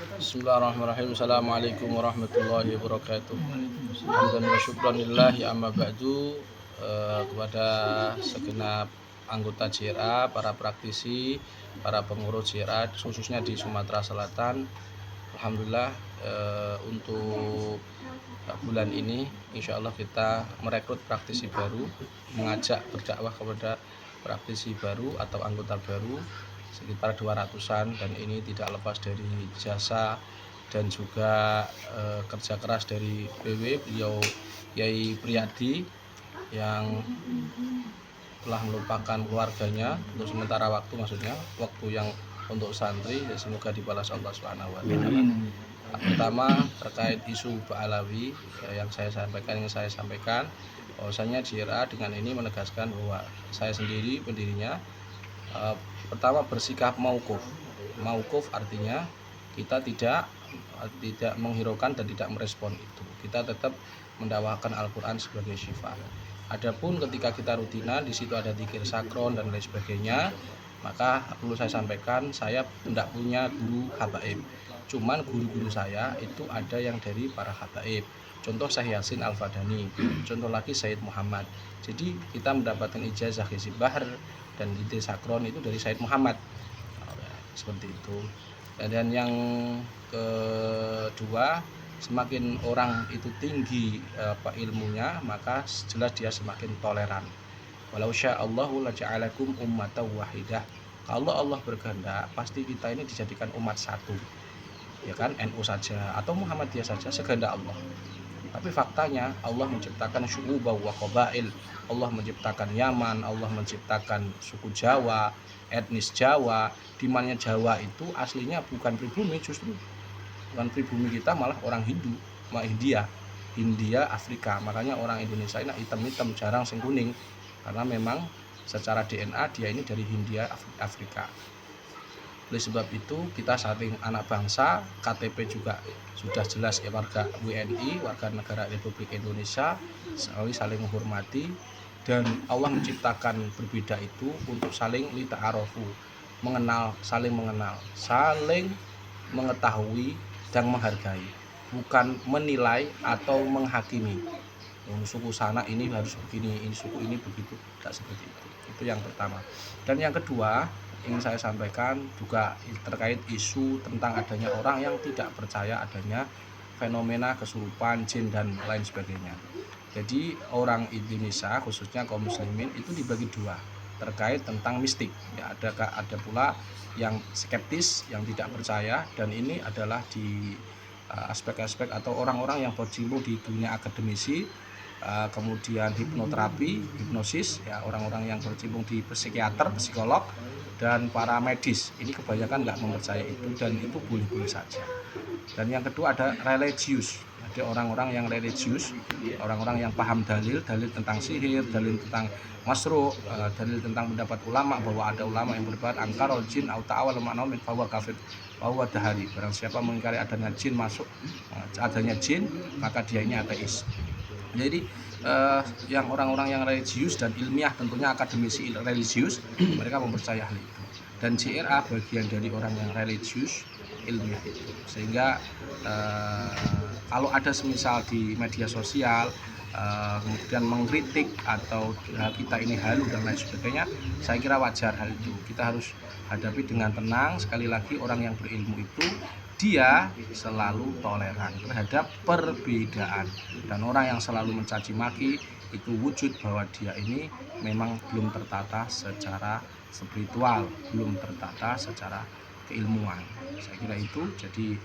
Bismillahirrahmanirrahim. Assalamualaikum warahmatullahi wabarakatuh. Hamdan wa syukranillahi amma ba'du. Kepada segenap anggota JRA, para praktisi, para pengurus JRA khususnya di Sumatera Selatan, alhamdulillah untuk bulan ini insya Allah kita merekrut praktisi baru, mengajak berdakwah kepada praktisi baru atau anggota baru sekitar 200-an, dan ini tidak lepas dari jasa dan juga kerja keras dari PW beliau Yai Priyadi yang telah melupakan keluarganya untuk sementara waktu, maksudnya waktu yang untuk santri, ya semoga dibalas Allah Subhanahu wa taala. Pertama terkait isu Ba'alawi yang saya sampaikan bahwasanya JRA dengan ini menegaskan bahwa saya sendiri pendirinya pertama bersikap mauquf artinya kita tidak menghiraukan dan tidak merespon itu. Kita tetap mendakwakan Al-Qur'an sebagai syifa. Adapun ketika kita rutinan di situ ada zikir sakron dan lain sebagainya, maka perlu saya sampaikan saya tidak punya guru habaib. Cuman guru-guru saya itu ada yang dari para habaib. Contoh Syekh Yasin Al-Fadani, contoh lagi Sayyid Muhammad. Jadi kita mendapatkan ijazah Hizib Bahr dan zikir sakron itu dari Sayyid Muhammad. Seperti itu. Dan yang kedua, semakin orang itu tinggi ilmunya, maka jelas dia semakin toleran. Walau sya'allahu laja'alakum ummatan wahidah. Kalau Allah berkehendak, pasti kita ini dijadikan umat satu. Ya kan, NU saja atau Muhammadiyah saja sekehendak Allah. Tapi faktanya Allah menciptakan syu'uba wa qabail. Allah menciptakan Yaman, Allah menciptakan suku Jawa, etnis Jawa, di mana Jawa itu aslinya bukan pribumi, justru bukan pribumi kita, malah orang Hindu, India, Afrika. Makanya orang Indonesia ini hitam-hitam, jarang sing kuning, karena memang secara DNA dia ini dari Hindia, Afrika. Oleh sebab itu kita saling anak bangsa, KTP juga sudah jelas ya, warga WNI, warga negara Republik Indonesia, saling menghormati. Dan Allah menciptakan berbeda itu untuk saling lita'arofu, saling mengenal, saling mengetahui dan menghargai, bukan menilai atau menghakimi. Suku sana ini harus begini, ini suku ini begitu, tidak seperti itu. Itu yang pertama. Dan yang kedua ingin saya sampaikan juga terkait isu tentang adanya orang yang tidak percaya adanya fenomena kesurupan, jin dan lain sebagainya. Jadi orang Indonesia khususnya kaum muslimin itu dibagi dua terkait tentang mistik. Ya, ada pula yang skeptis, yang tidak percaya, dan ini adalah di aspek-aspek atau orang-orang yang berjiwa di dunia akademisi, kemudian hipnoterapi, hipnosis, ya orang-orang yang bercimpung di psikiater, psikolog, dan para medis. Ini kebanyakan nggak mempercayai itu, dan itu boleh-boleh saja. Dan yang kedua ada religius. Ada orang-orang yang religius, orang-orang yang paham dalil tentang sihir, dalil tentang masruh, dalil tentang pendapat ulama, bahwa ada ulama yang berpendapat angkarul jin au ta'awal ma'naw min fahuwa kafir, bahwa dahari, barang siapa mengingkari adanya jin adanya jin, maka dia ini ateis. Jadi yang orang-orang yang religius dan ilmiah, tentunya akademisi religius, mereka mempercayai hal itu. Dan JRA bagian dari orang yang religius ilmiah itu, sehingga kalau ada semisal di media sosial kemudian mengkritik atau kita ini halu dan lain sebagainya, saya kira wajar hal itu. Kita harus hadapi dengan tenang. Sekali lagi, orang yang berilmu itu dia selalu toleran terhadap perbedaan, dan orang yang selalu mencaci maki itu wujud bahwa dia ini memang belum tertata secara spiritual, belum tertata secara keilmuan. Saya kira itu. Jadi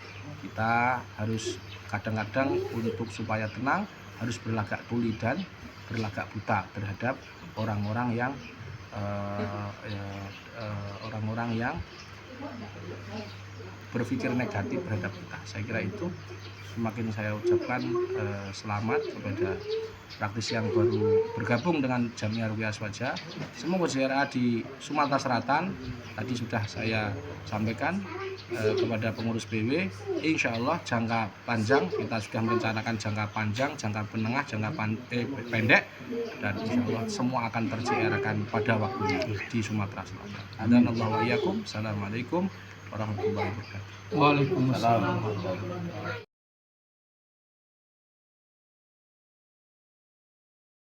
kita harus kadang-kadang untuk supaya tenang harus berlagak tuli dan berlagak buta terhadap orang-orang yang berpikir negatif terhadap kita. Saya kira itu. Semakin saya ucapkan selamat kepada praktisi yang baru bergabung dengan Jamiah Ruqyah Aswaja. Semoga JRA di Sumatera Selatan tadi sudah saya sampaikan kepada pengurus BW, insya Allah jangka panjang kita sudah merencanakan jangka panjang, jangka menengah, jangka pendek, dan insya Allah semua akan terJRA-kan pada waktunya di Sumatera Selatan. Assalamualaikum warahmatullahi wabarakatuh. Waalaikumsalam warahmatullahi wabarakatuh.